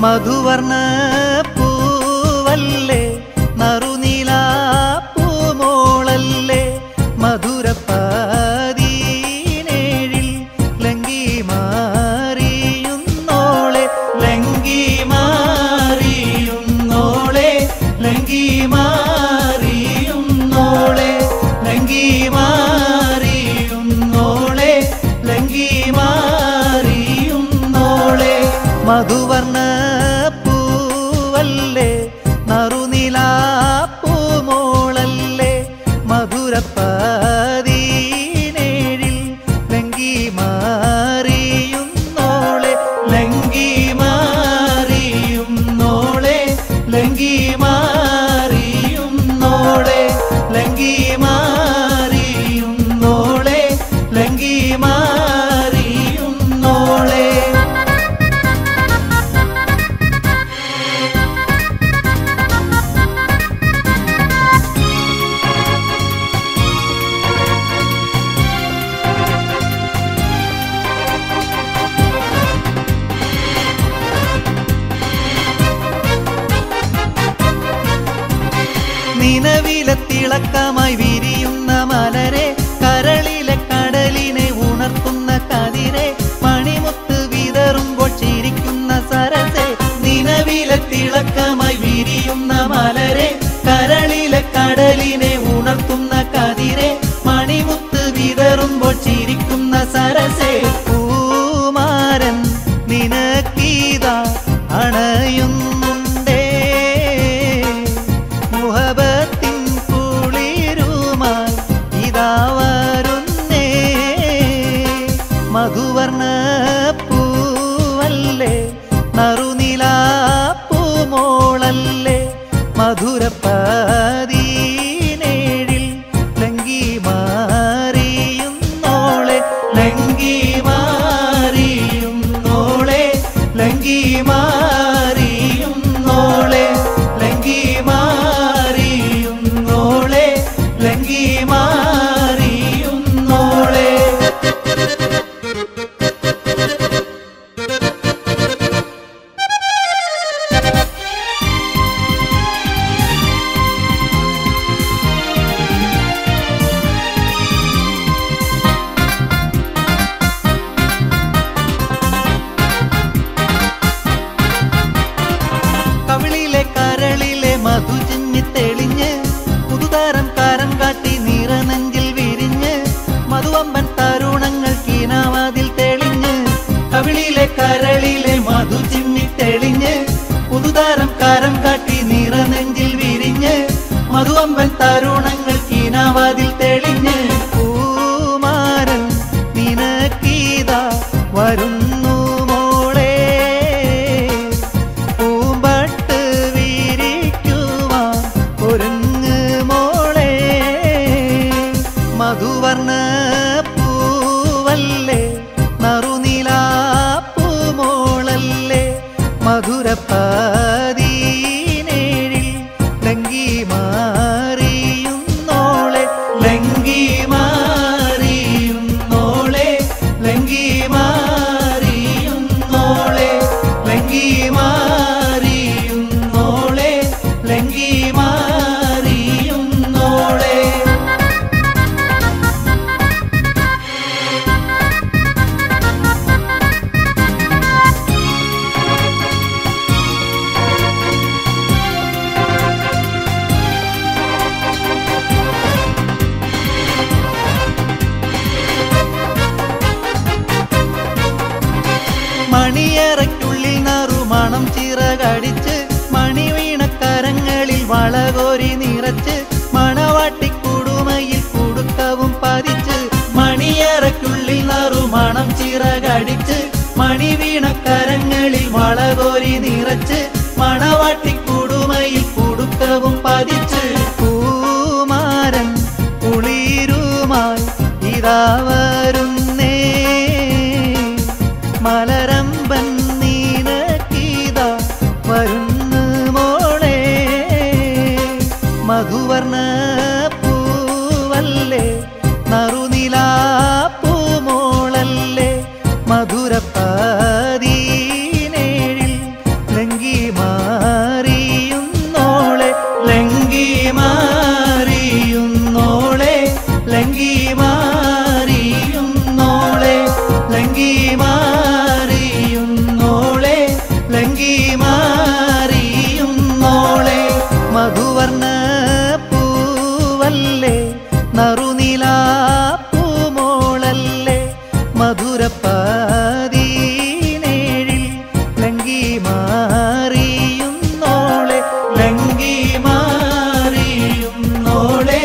മധുവർണ്ണ പൂവല്ലേ നറുനീല പൂമോളല്ലേ മധുരപ്പാതീനേഴിൽ ലങ്കി മാറിയുന്നോളെ ലങ്കി മാറിയുന്നോളെ ലങ്കി മാറിയുന്നോളെ ലങ്കി മാറിയുന്നോളെ ലങ്കി മാറിയുന്നോളെ മധുവർണ്ണ പൂവല്ലേ നറുനീല പൂമോളല്ലേ മധുരപ്പാതീനേഴിൽ ലങ്കി മാറിയുന്നോളെ ലങ്കി മാറിയുന്നോളെ ലങ്കി മാറിയുന്നോളെ ലങ്കി മാറിയുന്നോളെ ലങ്കി മാറിയുന്നോളെ നിലവിലെ തിളക്കമായി വിരിയുന്ന മലരെ കരളിലെ കടലിനെ ഉണർത്തുന്ന കതിരെ മണിമുത്ത് വിതറുമ്പോൾ ചിരിക്കുന്ന സരസെ നിലവിലെ തിളക്കമായി വിരിയുന്ന മലരെ കരളിലെ കടലിനെ ഉണർത്തുന്ന കതിരെ മണിമുത്ത് വിതറുമ്പോൾ ചിരിക്കുന്ന സരസെ പൂമാരൻ നിനക്കീതാ അണയുന്നുണ്ടേ മുഹബത്തിൻ കുളിരുമായി ഇതാ വരുന്നേ മധുവർണ്ണ പൂവല്ലേ നറുനീല പൂമോളല്ലേ മധുരപ്പാതീനേഴിൽ ലങ്കി മാറിയുന്നോളെ ലങ്കി മാറിയുന്നോളെ ലങ്കി മാറിയുന്നോളെ ലങ്കി മാറിയുന്നോളെ ലങ്കി മാറിയുന്നോളെ കവിളിലെ കരളിലെ മധു ചിമ്മി തെളിഞ്ഞ് പുതുതാരം കാരം കാട്ടി നിറനെഞ്ചിൽ വിരിഞ്ഞ് മധുവമ്പൻ തരുണങ്ങൾ കീനാവാതിൽ തെളിഞ്ഞ് കവിളിലെ കരളിലെ മധു ചിമ്മി തെളിഞ്ഞ് പുതുതാരം കാരം കാട്ടി നിറനെഞ്ചിൽ വിരിഞ്ഞ് മധുവമ്പൻ തരുണങ്ങൾ കീനാവാതിൽ തെളിഞ്ഞ് പൂമാരൻ നിനക്കീതാ വരുന്നു മോളെ പൂമ്പട്ട് വിരിക്കുവാൻ ഒരുങ്ങ് മോളെ മധുവർണ്ണ പൂവല്ലേ നറുനീല പൂമോളല്ലേ മധുരപ്പാതീനേഴിൽ ലങ്കി മാറിയുന്നോളെ ലങ്കി മാറിയുന്നോളെ ലങ്കി മാറിയുന്നോളെ ലങ്കി മാറിയുന്നോളെ ലങ്കി മാറിയുന്നോളെ മണിയറയ്ക്കുള്ളിൽ നറുമണം ചിറകടിച്ച് മണി വീണക്കരങ്ങളിൽ വളകോരി നിറച്ച് മണവാട്ടിക്കുടുമയിൽ കുടുക്കവും പതിച്ച് മണിയറയ്ക്കുള്ളിൽ നറുമണം ചിറകടിച്ച് മണി വീണക്കരങ്ങളിൽ വളകോരി നിറച്ച് മണവാട്ടിക്കുടുമയിൽ കുടുക്കവും പതിച്ച് പൂമാരൻ കുളിരുമായി ഇതാ വരുന്നേ മലരമ്പൻ നീനക്കീതാ വരുന്നു മോളെ മധുവർണ്ണ പൂവല്ലേ നറുനീല പൂമോളല്ലേ മധുരപ്പാതീനേഴിൽ ലങ്കി മധുരപ്പാതീനേഴിൽ ലങ്കി മാറിയുന്നോളെ ലങ്കി മാറിയുന്നോളെ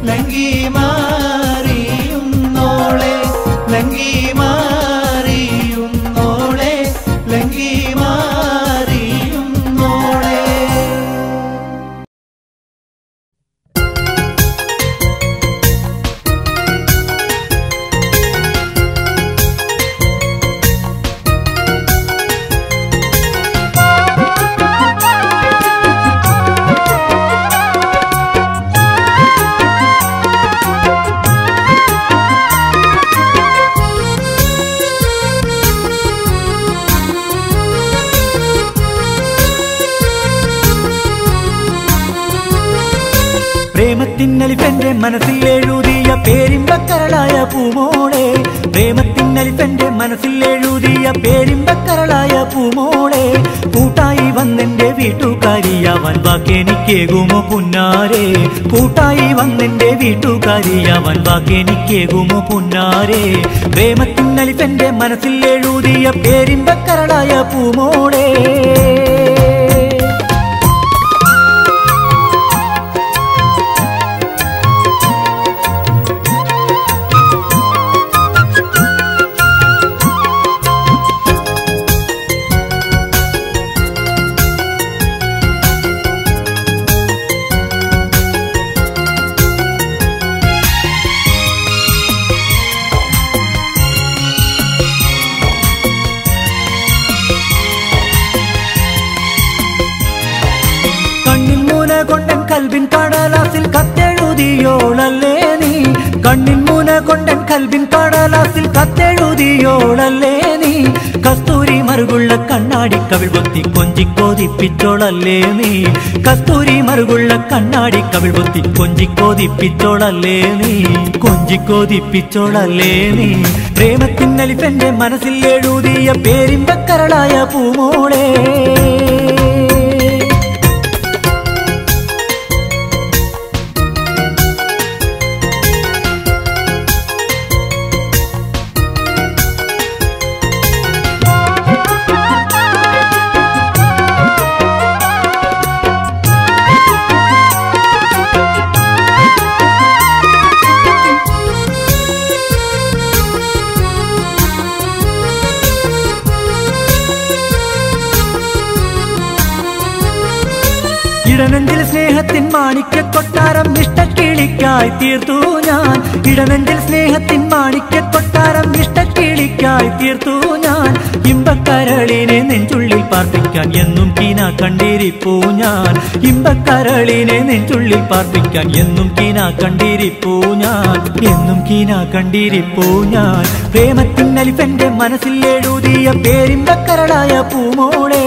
ലങ്കി മാറിയുന്നോളെ ലങ്കി മാറിയുന്നോളെ ലങ്കി മാറിയുന്നോളെ. പ്രേമത്തിന്നലിഫന്റെ മനസ്സിൽ എഴുതിയ പേരിമ്പക്കരളായ പൂമോളെ പ്രേമത്തിന്നലിഫന്റെ മനസ്സിൽ എഴുതിയ പേരിമ്പക്കരളായ പൂമോളെ കൂട്ടായി വന്നെന്റെ വീട്ടുകാരിയാവൻ വാക്കെനിക്കേകുമോ പുന്നാരെ കൂട്ടായി വന്നെന്റെ വീട്ടുകാരിയാവൻ വാക്കെനിക്കേകുമോ പുന്നാരെ പ്രേമത്തിന്നലിഫന്റെ മനസ്സിൽ എഴുതിയ പേരിമ്പക്കരളായ പൂമോളെ. കൽബിൻ കടലാസിൽ കത്തെഴുതിയോളല്ലേ നീ കണ്ണിൻ മൂന കൊണ്ടൻ കൽബിൻ കടലാസിൽ കത്തെഴുതിയോളല്ലേ നീ കസ്തൂരി മറുകുള്ള കണ്ണാടി കവിൾ പൊത്തി കൊഞ്ചിക്കോതിപ്പിച്ചോളല്ലേ നീ കസ്തൂരി മറുകുള്ള കണ്ണാടി കവിൾ പൊത്തി കൊഞ്ചിക്കോതിപ്പിച്ചോളല്ലേ നീ കൊഞ്ചിക്കോതിപ്പിച്ചോളല്ലേ നീ പ്രേമത്തിന്നലിഫന്റെ മനസ്സിൽ എഴുതിയ പേരിമ്പക്കരളായ പൂമോളെ. ഇടനെഞ്ചിൽ സ്നേഹത്തിൻ മാണിക്യ കൊട്ടാരം ഇഷ്ടക്കിളിക്കായി തീർത്തു ഞാൻ ഇടനെഞ്ചിൽ സ്നേഹത്തിൻ മാണിക്യ കൊട്ടാരം ഇഷ്ടക്കിളിക്കായി തീർത്തു ഞാൻ ഇമ്പക്കരളിനെ നെഞ്ചുള്ളിൽ പാർപ്പിക്കാൻ എന്നും കീന കണ്ടിരിപ്പൂ ഞാൻ ഇമ്പക്കരളിനെ നെഞ്ചുള്ളിൽ പാർപ്പിക്കാൻ എന്നും കീന കണ്ടിരിപ്പൂ ഞാൻ എന്നും കീന കണ്ടിരിപ്പൂ ഞാൻ പ്രേമത്തിന്നലിഫന്റെ മനസ്സിൽ എഴുതിയ പേരിമ്പക്കരളായ പൂമോളെ.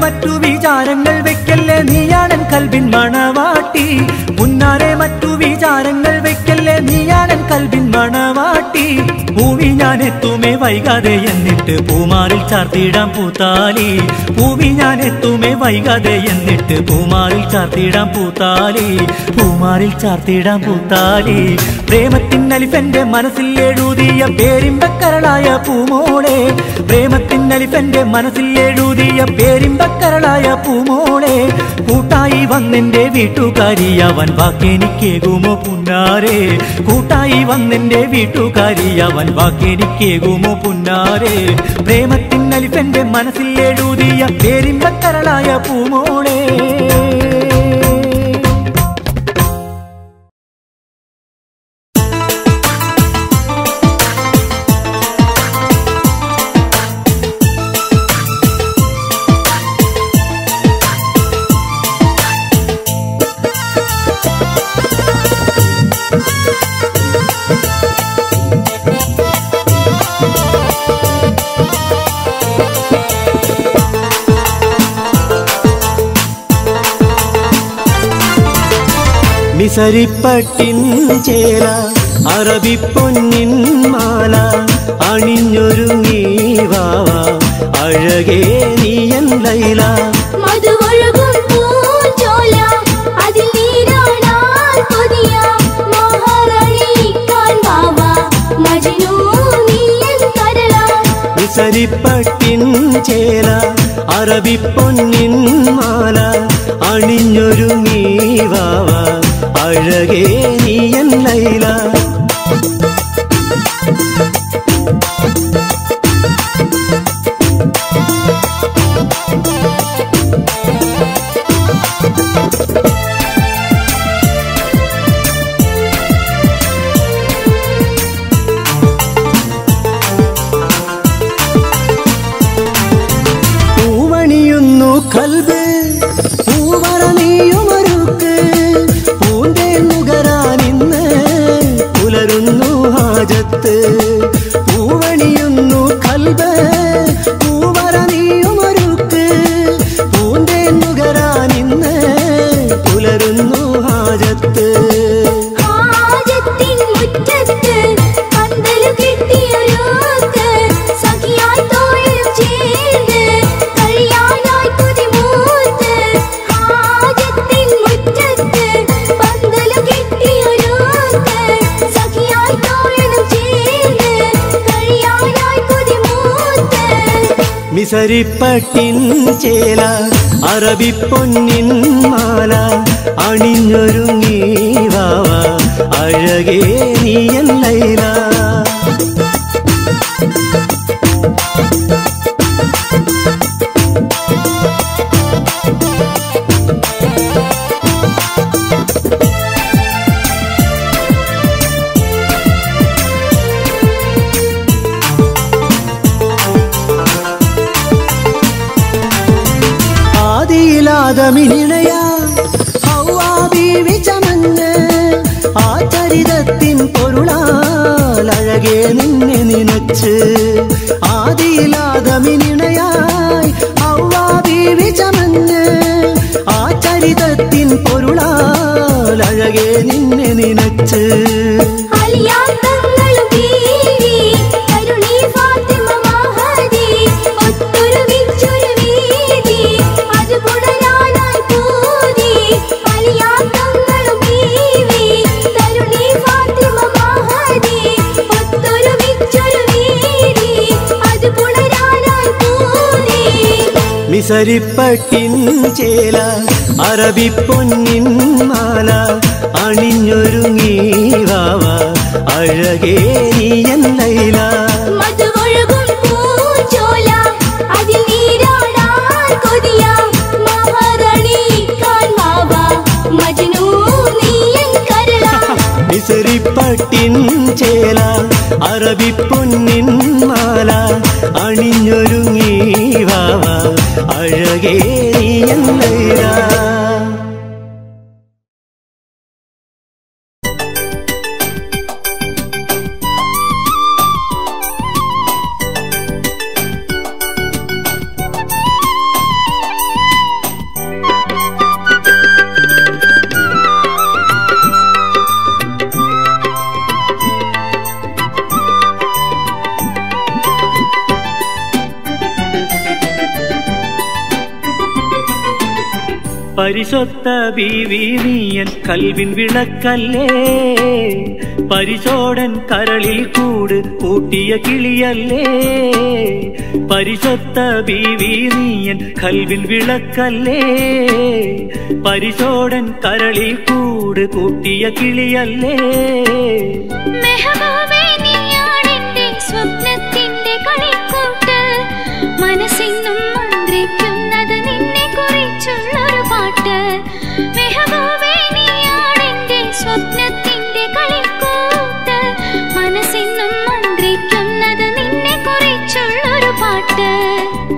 മറ്റു വിചാരങ്ങൾ വെക്കല്ലേ നീയാണൻ കൽബിൻ മണവാട്ടി മുന്നാരെ മറ്റു വിചാരങ്ങൾ വെക്കല്ലേ നീയാണൻ കൽബിൻ മണവാട്ടി പൂവി ഞാൻ എത്തുമേ വൈകാതെ എന്നിട്ട് പൂമാറിൽ ചാർത്തിടാം പൂത്താലി പൂവി ഞാൻ എത്തുമേ വൈകാതെ എന്നിട്ട് പൂമാറിൽ ചാർത്തിടാം പൂത്താലി പൂമാറിൽ ചാർത്തിടാം പൂത്താലി പ്രേമത്തിന്നലിഫന്റെ മനസ്സിൽ എഴുതിയ പേരിമ്പക്കരളായ പൂമോളെ പ്രേമത്തിന്നലിഫന്റെ മനസ്സിൽ എഴുതിയ പേരിമ്പക്കരളായ പൂമോളെ കൂട്ടായി വന്നെന്റെ വീട്ടുകാരിയാവൻ വാക്കെനിക്കേകുമോ പുന്നാരെ കൂട്ടായി വന്നെന്റെ വീട്ടുകാരിയാവൻ വാക്കെനിക്കേകുമോ പുന്നാരെ പ്രേമത്തിന്നലിഫന്റെ മനസ്സിൽ എഴുതിയ പേരിമ്പക്കരളായ പൂമോളെ. മിസരിപ്പട്ടിൻ ചേല അറബിപ്പൊന്നിൻ മാല അണിഞ്ഞൊരുങ്ങി വാവ അഴകേ നീയൻ ലൈല മധുവൊഴുകും പൂഞ്ചോല അതിൽ നീരാടാൻ കൊതിയ മഹാറാണിക്കാൻ വാവ മജ്നൂ നീയൻ കരള മിസരിപ്പട്ടിൻ ചേല അറബിപ്പൊന്നിൻ മാല അണിഞ്ഞൊരുങ്ങി വാവ അഴകേ നീയൻ ലൈല പൂവണിയുന്നു കൽബ് പൂവറ നീയുമൊരുക്ക് പൂന്തേ നുകരാനിന്ന് പുലരുന്നു ഹാജത്ത് പൂവണിയുന്നു കൽബ് പൂവറ നീയുമൊരുക്ക് പൂന്തേ നുകരാനിന്ന് പുലരുന്നു ഹാജത്ത് ഹാജത്തിൻ മുറ്റത്ത് പന്തലു കെട്ടിയൊരുക്ക് സഖിയായി തോളും ചേർന്ന് കഴിയാനായി കൊതിമൂത്ത് ഹാജത്തിൻ മുറ്റത്ത് പന്തലു കെട്ടിയൊരുക്ക് സഖിയായി തോളും ചേർന്ന് കഴിയാനായി കൊതിമൂത്ത് മിസരിപ്പട്ടിൻ ചേല അറബിപ്പൊന്നിൻ മാല അണിഞ്ഞൊരുങ്ങി വാവ അഴകേ നീയൻ ലൈല ആദിയിലാദമിനിണയ ഹൗവാ ബീവി ചമഞ്ഞ് ആ ചരിതത്തിൻ പൊരുളാൽ അഴകേ നിന്നെ നിനച്ച് ആദിയിലാദമിനിണയായി ഹൗവാ ബീവി ചമഞ്ഞ് ആ ചരിതത്തിൻ പൊരുളാൽ അഴകേ നിന്നെ നിനച്ച് അലിയാത്തങ്ങളും ബീവി കരുണി ഫാത്തിമ മഹദി ഒത്തൊരു വിച്ചൊരു വീതി അത് പുണരാനായി പൂതി അലിയാത്തങ്ങളും ബീവി കരുണി ഫാത്തിമ മഹദി ഒത്തൊരു വിച്ചൊരു വീതി അത് പുണരാനായി പൂതി മിസരിപ്പട്ടിൻ ചേല അറബിപ്പൊന്നിൻ മാല അണിഞ്ഞൊരുങ്ങി വാവ അഴകേ നീയൻ ലൈല മധുവൊഴുകും പൂഞ്ചോല അതിൽ നീരാടാൻ കൊതിയ മഹാറാണിക്കാൻ വാവ മജ്നൂ നീയൻ കരള മിസരിപ്പട്ടിൻ ചേല അറബിപ്പൊന്നിൻ മാല അണിഞ്ഞൊരുങ്ങി വാവ അഴകേ നീയൻ ലൈല പരിശുദ്ധ ബീവി നീയൻ കൽവിൻ വിളക്കല്ലേ പരിശോടൻ കരളിൽ കൂട് കൂട്ടിയ കിളിയല്ലേ പരിശുദ്ധ ബീവി നീയൻ കൽവിൻ വിളക്കല്ലേ പരിശോടൻ കരളിൽ കൂട് കൂട്ടിയ കിളിയല്ലേ മെഹബൂബേ നീയാണെന്റെ സ്വപ്നത്തിന്റെ കളിക്കൂട്ട് മനസ്സിന്നും മന്ത്രിക്കുന്നത് നിന്നെ കുറിച്ചുള്ളൊരു പാട്ട് മെഹബൂബേ നീയാണെന്റെ സ്വപ്നത്തിന്റെ കളിക്കൂട്ട് മനസ്സിന്നും മന്ത്രിക്കുന്നത് നിന്നെ കുറിച്ചുള്ളൊരു പാട്ട്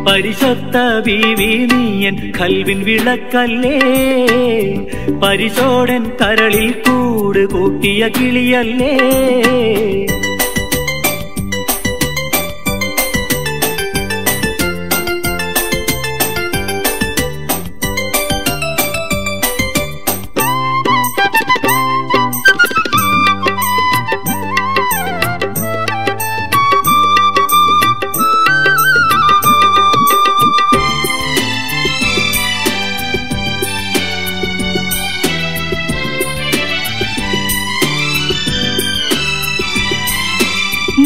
പരിശുദ്ധ ബീവി നീയൻ കൽവിൻ വിളക്കല്ലേ പരിശോടൻ കരളിൽ കൂട് കൂട്ടിയ കിളിയല്ലേ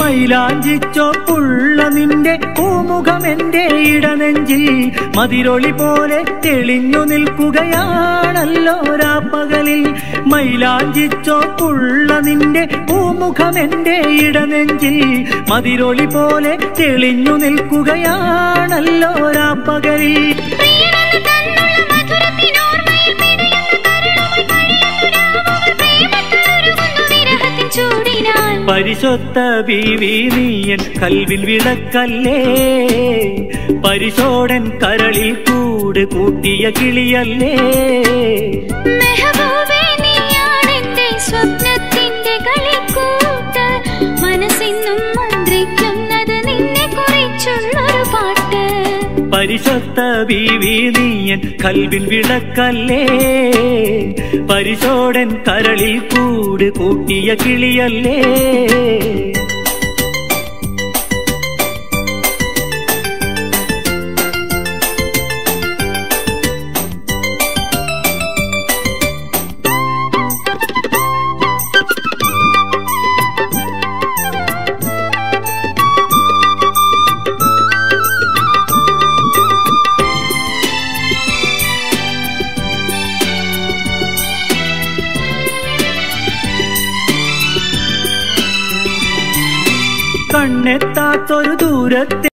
മൈലാഞ്ചിച്ചോപ്പുള്ള നിന്റെ പൂമുഖമെന്റെ ഇടനെഞ്ചിൽ മതിരൊളി പോലെ തെളിഞ്ഞു നിൽക്കുകയാണല്ലോ രാപ്പകലിൽ. മൈലാഞ്ചിച്ചോപ്പുള്ള നിന്റെ പൂമുഖമെന്റെ ഇടനെഞ്ചിൽ മതിരൊളി പോലെ തെളിഞ്ഞു നിൽക്കുകയാണല്ലോ രാപ്പകലിൽ. പരിശുദ്ധ ബീവി നീയൻ കൽവിൽ വിളക്കല്ലേ, പരിശോടൻ കരളിൽ കൂട് കൂട്ടിയ കിളിയല്ലേ. മെഹബൂബേ നീയാണെന്റെ സ്വപ്നത്തിന്റെ കളിക്കൂട്ട്, മനസ്സിന്നും മന്ത്രിക്കുന്നത് നിന്നെ കുറിച്ചുള്ളൊരു പാട്ട്. പരിശുദ്ധ ബീവി നീയൻ കൽവിൽ വിളക്കല്ലേ, പരിശോടൻ കരളിൽ കൂട് കൂട്ടിയ കിളിയല്ലേ. കണ്ണെത്താത്തൊരു ദൂരത്തെ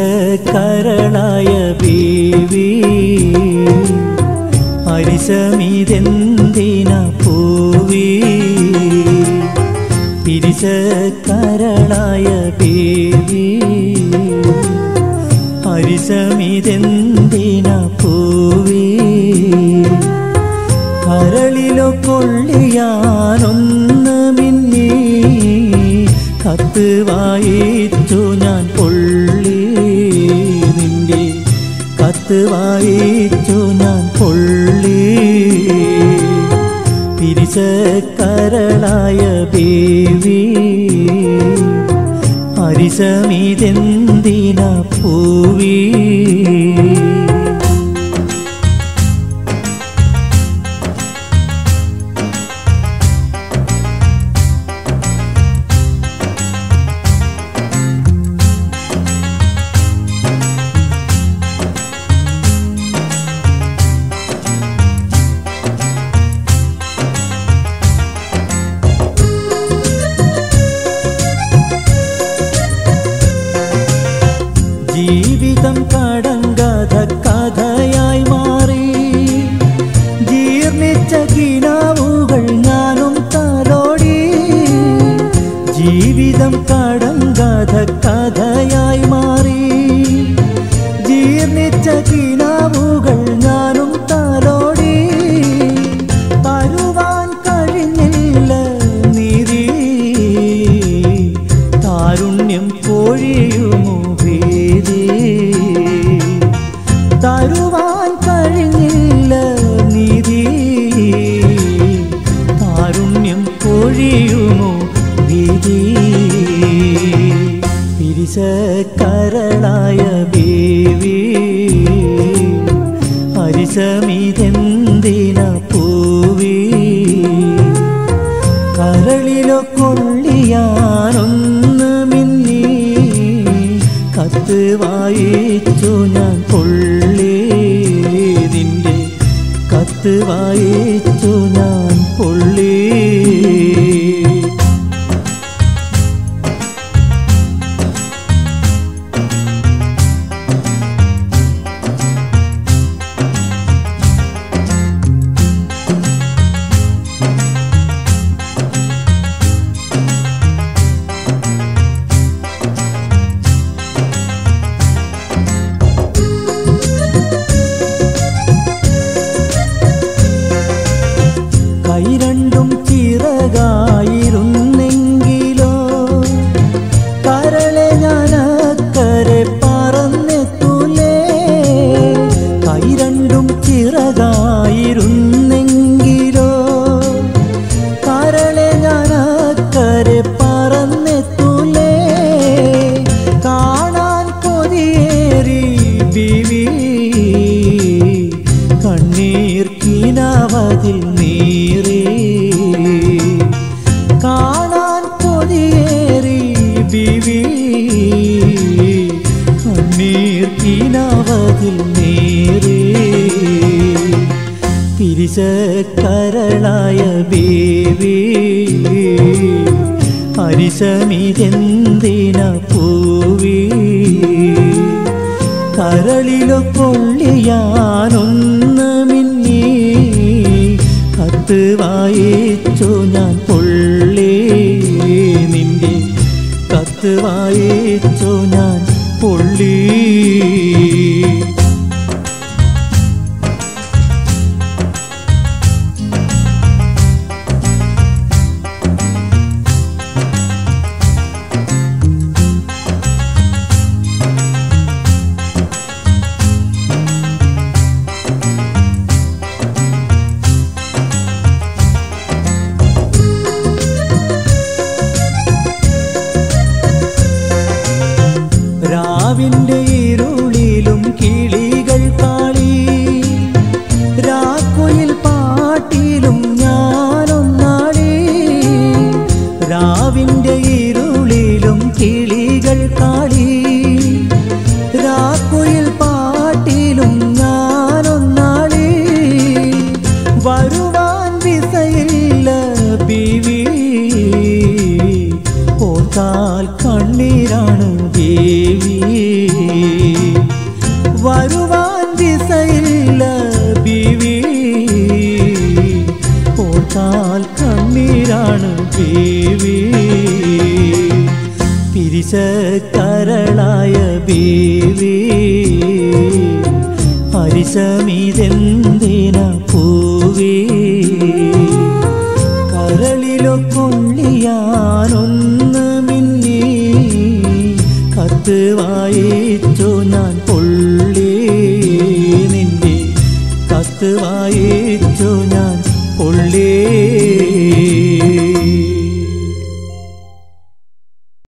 പിരിശക്കരളായ ബീവി അരിശമിതെന്തിന പൂവി. പിരിശക്കരളായ ബീവി അരിശമിതെന്തിന പൂവി. കരളിലോ കൊള്ളിയാനൊന്ന് മിന്നി കത്ത് വായിച്ചു ഞാൻ പൊള്ളി. നിന്റെ കത്ത് വായിച്ചു ഞാൻ പൊള്ളി. പിരിശക്കരളായ ബീവി അരിശമിതെന്തിന പൂവി. ജീവിതം കടങ്കഥ കഥയായി മാറി. ജീർണിച്ച കിനാവുകൾ ഞാനും തലോടി. ജീവിതം കടങ്കഥ കഥയായി മാറി. ജീർണിച്ച കിനാവുകൾ ഞാനും തലോടി. തരുവാൻ കഴിഞ്ഞില്ല നീതി താരുണ്യം പൊഴിയുമോ ഭീതി. തരുവാൻ കഴിഞ്ഞില്ല നീതി താരുണ്യം പൊഴിയുമോ ഭീതി. പിരിശക്കരളായ ബീവി അരിശമിതെന്തിന പൂവി. കരളിലോ കൊള്ളിയാനൊന്ന് മിന്നി കത്ത് വായിച്ചു ഞാൻ പൊള്ളി. നിന്റെ കത്ത് വായിച്ചു ഞാൻ പൊള്ളി. നീറേ കാണാൻ കൊതിയേറി ബീവി കണ്ണീർ കിനാവതിൽ നേരേ പിരിശക്കരളായ ബീവി അരിശമിതെന്തിന പൂവി കരളിലോ പൊള്ളിയാനൊന്ന് മിന്നി കത്ത് വായിച്ചു ഞാൻ പൊള്ളി നിന്റെ കത്ത് വായിച്ചു ഞാൻ പൊള്ളി രാവിന്റെ ഇരുളിലും കിളികൾ കാളി രാക്കുയിൽ പാട്ടിലും ഞാനൊന്നാളി രാവിന്റെ ഇരുളിലും കിളികൾ കാളി രാക്കുയിൽ പാട്ടിലും ഞാനൊന്നാളി വരുവാൻ വിസയില്ല ബീവി ഓർത്താൽ കണ്ണീരാണ് ദേവി വരുവാൻ ദിശയില്ല ബീവി ഓർത്താൽ കണ്ണീരാണ് ദേവി പിരിശക്കരളായ ബീവി ഹരിശമിതെന്തിന